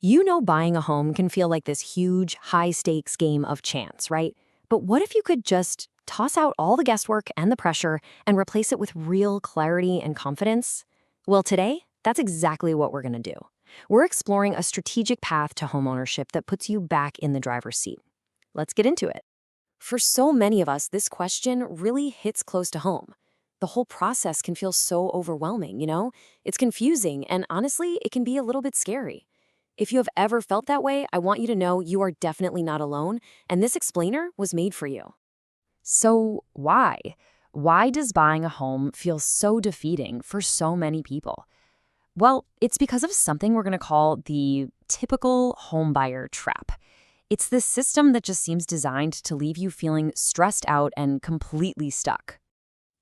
You know, buying a home can feel like this huge, high-stakes game of chance, right? But what if you could just toss out all the guesswork and the pressure and replace it with real clarity and confidence? Well, today, that's exactly what we're going to do. We're exploring a strategic path to homeownership that puts you back in the driver's seat. Let's get into it. For so many of us, this question really hits close to home. The whole process can feel so overwhelming, you know? It's confusing, and honestly, it can be a little bit scary. If you have ever felt that way, I want you to know you are definitely not alone, and this explainer was made for you. So why? Why does buying a home feel so defeating for so many people? Well, it's because of something we're going to call the typical homebuyer trap. It's this system that just seems designed to leave you feeling stressed out and completely stuck.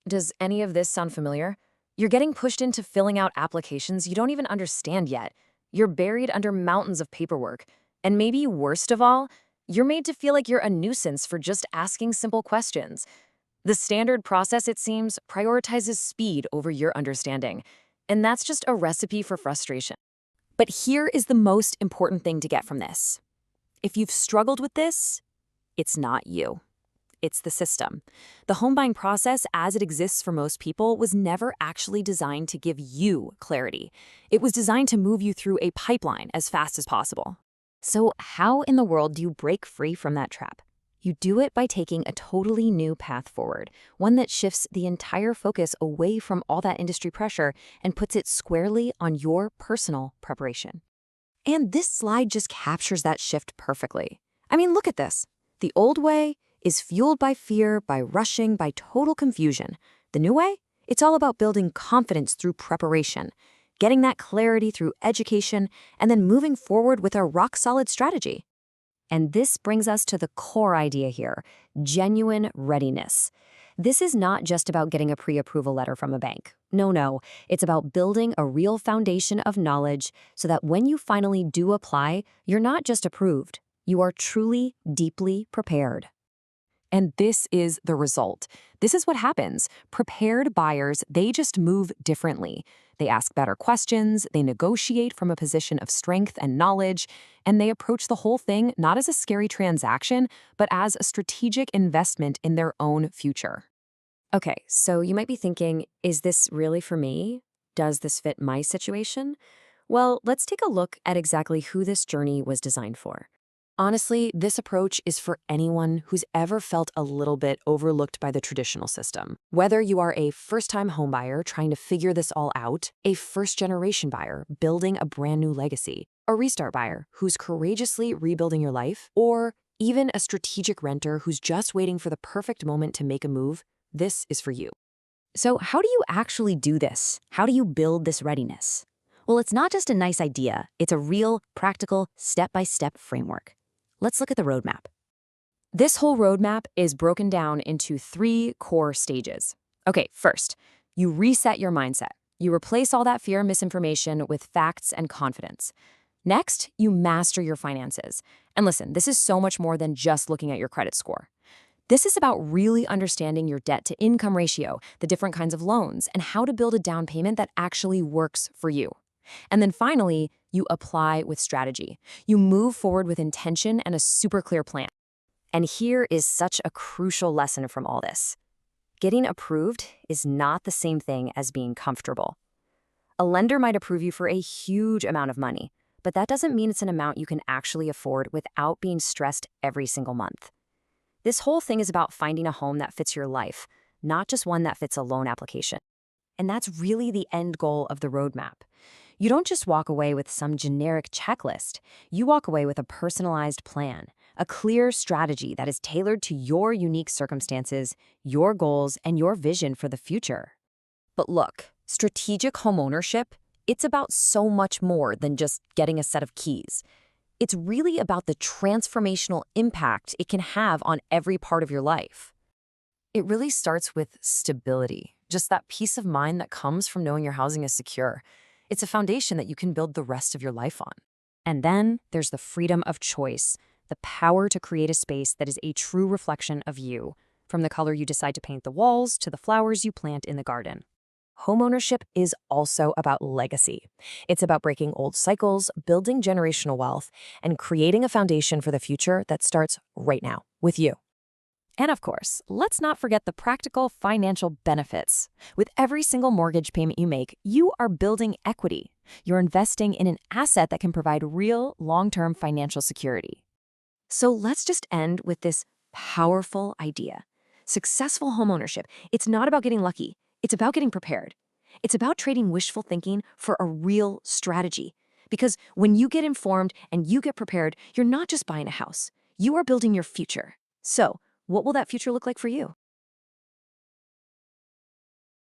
Does any of this sound familiar? You're getting pushed into filling out applications you don't even understand yet. You're buried under mountains of paperwork. And maybe worst of all, you're made to feel like you're a nuisance for just asking simple questions. The standard process, it seems, prioritizes speed over your understanding. And that's just a recipe for frustration. But here is the most important thing to get from this. If you've struggled with this, it's not you. It's the system. The home buying process, as it exists for most people, was never actually designed to give you clarity. It was designed to move you through a pipeline as fast as possible. So how in the world do you break free from that trap? You do it by taking a totally new path forward, one that shifts the entire focus away from all that industry pressure and puts it squarely on your personal preparation. And this slide just captures that shift perfectly. I mean, look at this. The old way is fueled by fear, by rushing, by total confusion. The new way? It's all about building confidence through preparation, getting that clarity through education, and then moving forward with a rock-solid strategy. And this brings us to the core idea here, genuine readiness. This is not just about getting a pre-approval letter from a bank. No, it's about building a real foundation of knowledge so that when you finally do apply, you're not just approved. You are truly, deeply prepared. And this is the result. This is what happens. Prepared buyers, they just move differently. They ask better questions, they negotiate from a position of strength and knowledge, and they approach the whole thing not as a scary transaction, but as a strategic investment in their own future. Okay, so you might be thinking, is this really for me? Does this fit my situation? Well, let's take a look at exactly who this journey was designed for. Honestly, this approach is for anyone who's ever felt a little bit overlooked by the traditional system. Whether you are a first-time homebuyer trying to figure this all out, a first-generation buyer building a brand new legacy, a restart buyer who's courageously rebuilding your life, or even a strategic renter who's just waiting for the perfect moment to make a move, this is for you. So how do you actually do this? How do you build this readiness? Well, it's not just a nice idea. It's a real, practical, step-by-step framework. Let's look at the roadmap. This whole roadmap is broken down into 3 core stages. Okay, first, you reset your mindset. You replace all that fear and misinformation with facts and confidence. Next, you master your finances. And listen, this is so much more than just looking at your credit score. This is about really understanding your debt-to-income ratio, the different kinds of loans, and how to build a down payment that actually works for you. And then finally, you apply with strategy. You move forward with intention and a super clear plan. And here is such a crucial lesson from all this. Getting approved is not the same thing as being comfortable. A lender might approve you for a huge amount of money, but that doesn't mean it's an amount you can actually afford without being stressed every single month. This whole thing is about finding a home that fits your life, not just one that fits a loan application. And that's really the end goal of the roadmap. You don't just walk away with some generic checklist. You walk away with a personalized plan, a clear strategy that is tailored to your unique circumstances, your goals, and your vision for the future. But look, strategic homeownership, it's about so much more than just getting a set of keys. It's really about the transformational impact it can have on every part of your life. It really starts with stability, just that peace of mind that comes from knowing your housing is secure. It's a foundation that you can build the rest of your life on. And then there's the freedom of choice, the power to create a space that is a true reflection of you, from the color you decide to paint the walls to the flowers you plant in the garden. Homeownership is also about legacy. It's about breaking old cycles, building generational wealth, and creating a foundation for the future that starts right now with you. And of course, let's not forget the practical financial benefits. With every single mortgage payment you make, you are building equity. You're investing in an asset that can provide real, long-term financial security. So let's just end with this powerful idea. Successful homeownership, it's not about getting lucky. It's about getting prepared. It's about trading wishful thinking for a real strategy. Because when you get informed and you get prepared, you're not just buying a house. You are building your future. So, what will that future look like for you?